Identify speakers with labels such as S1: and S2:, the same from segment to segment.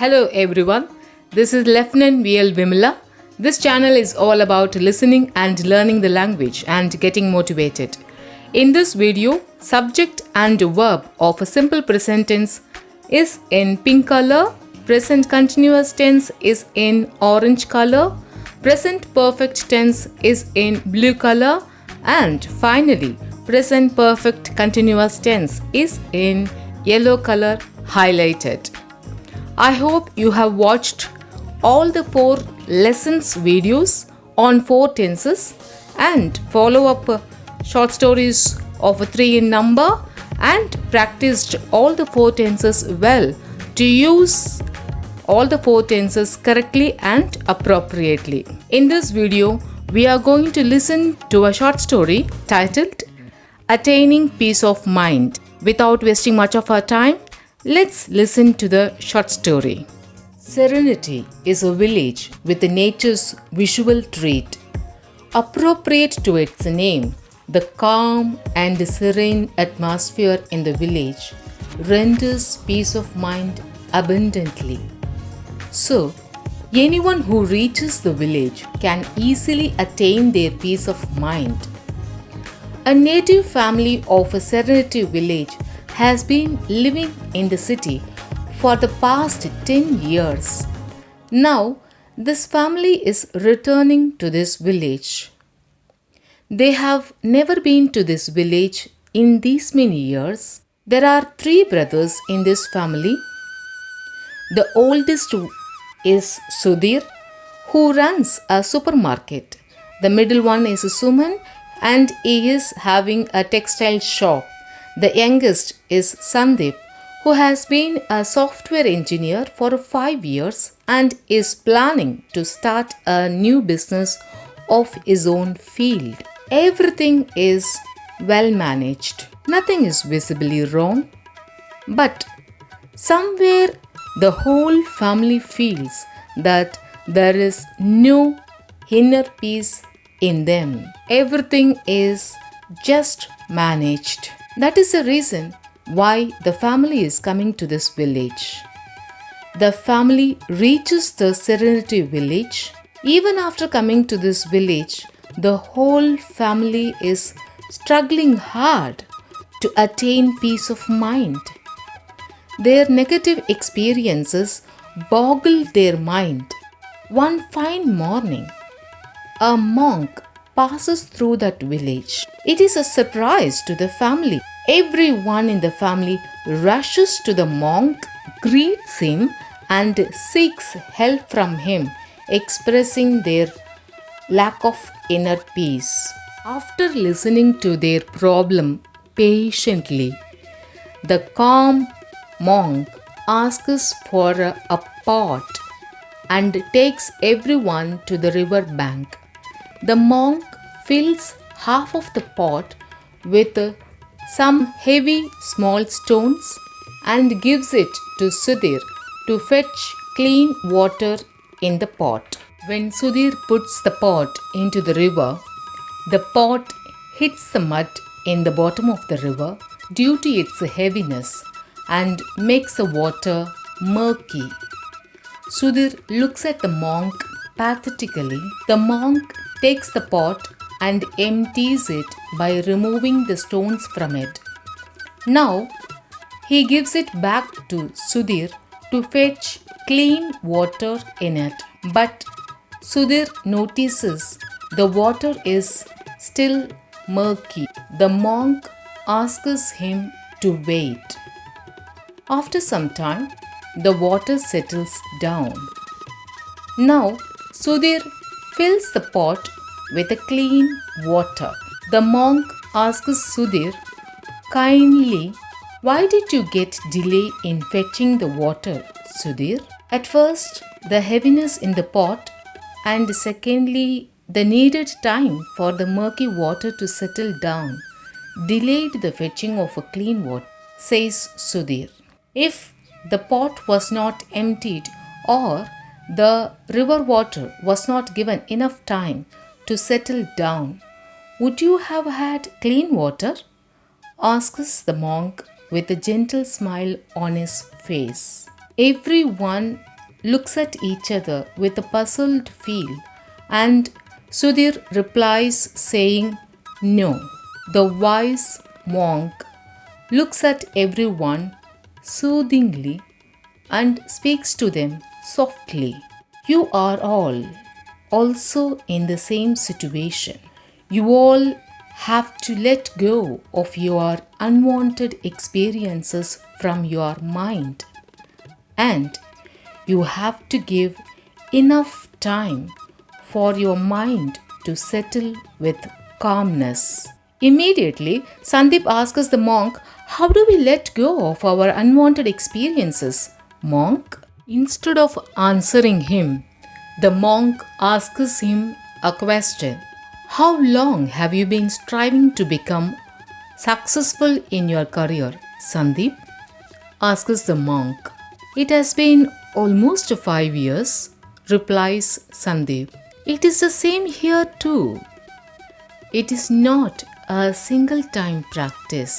S1: Hello everyone, this is Lieutenant VL Vimala. This channel is all about listening and learning the language and getting motivated. In this video, subject and verb of a simple present tense is in pink color, present continuous tense is in orange color, present perfect tense is in blue color, and finally, present perfect continuous tense is in yellow color highlighted. I hope you have watched all the 4 lessons videos on 4 tenses and follow up short stories of 3 in number and practiced all the 4 tenses well to use all the 4 tenses correctly and appropriately. In this video, we are going to listen to a short story titled Attaining Peace of Mind. Without wasting much of our time, let's listen to the short story. Serenity is a village with nature's visual treat. Appropriate to its name, the calm and serene atmosphere in the village renders peace of mind abundantly. So, anyone who reaches the village can easily attain their peace of mind. A native family of a Serenity village has been living in the city for the past 10 years. Now, this family is returning to this village. They have never been to this village in these many years. There are 3 brothers in this family. The oldest is Sudhir, who runs a supermarket. The middle one is Suman, and he is having a textile shop. The youngest is Sandeep, who has been a software engineer for 5 years and is planning to start a new business of his own field. Everything is well managed. Nothing is visibly wrong. But somewhere the whole family feels that there is no inner peace in them. Everything is just managed. That is the reason why the family is coming to this village. The family reaches the Serenity village. Even after coming to this village, the whole family is struggling hard to attain peace of mind. Their negative experiences boggle their mind. One fine morning, a monk passes through that village. It is a surprise to the family. Everyone in the family rushes to the monk, greets him, and seeks help from him, expressing their lack of inner peace. After listening to their problem patiently, the calm monk asks for a pot and takes everyone to the river bank. The monk fills half of the pot with some heavy small stones and gives it to Sudhir to fetch clean water in the pot. When Sudhir puts the pot into the river, the pot hits the mud in the bottom of the river due to its heaviness and makes the water murky. Sudhir looks at the monk pathetically. The monk takes the pot and empties it by removing the stones from it. Now, he gives it back to Sudhir to fetch clean water in it. But Sudhir notices the water is still murky. The monk asks him to wait. After some time, the water settles down. Now, Sudhir fills the pot with a clean water. The monk asks Sudhir kindly, "Why did you get delay in fetching the water, Sudhir?" At first, the heaviness in the pot, and secondly, the needed time for the murky water to settle down delayed the fetching of a clean water, says Sudhir. If the pot was not emptied or the river water was not given enough time to settle down, would you have had clean water? Asks the monk with a gentle smile on his face. Everyone looks at each other with a puzzled feel, and Sudhir replies saying, "No." The wise monk looks at everyone soothingly and speaks to them softly. You are all also in the same situation. You all have to let go of your unwanted experiences from your mind, and you have to give enough time for your mind to settle with calmness. Immediately, Sandeep asks the monk, "How do we let go of our unwanted experiences, monk?" Instead of answering him, the monk asks him a question. "How long have you been striving to become successful in your career, Sandeep?" asks the monk. "It has been almost 5 years," replies Sandeep. "It is the same here too. It is not a single time practice.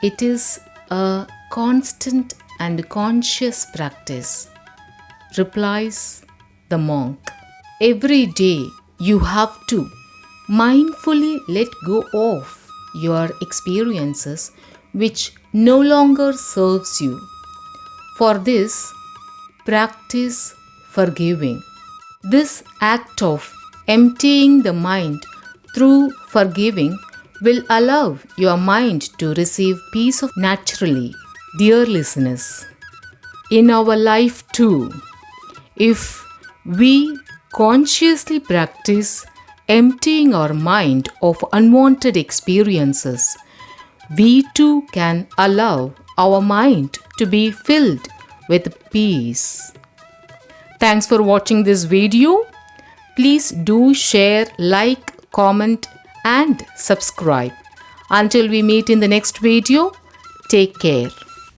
S1: It is a constant and conscious practice," replies the monk. Every day you have to mindfully let go of your experiences which no longer serves you. For this, practice forgiving. This act of emptying the mind through forgiving will allow your mind to receive peace naturally. Dear listeners, in our life too, if we consciously practice emptying our mind of unwanted experiences, we too can allow our mind to be filled with peace. Thanks for watching this video. Please do share, like, comment and subscribe. Until we meet in the next video, take care.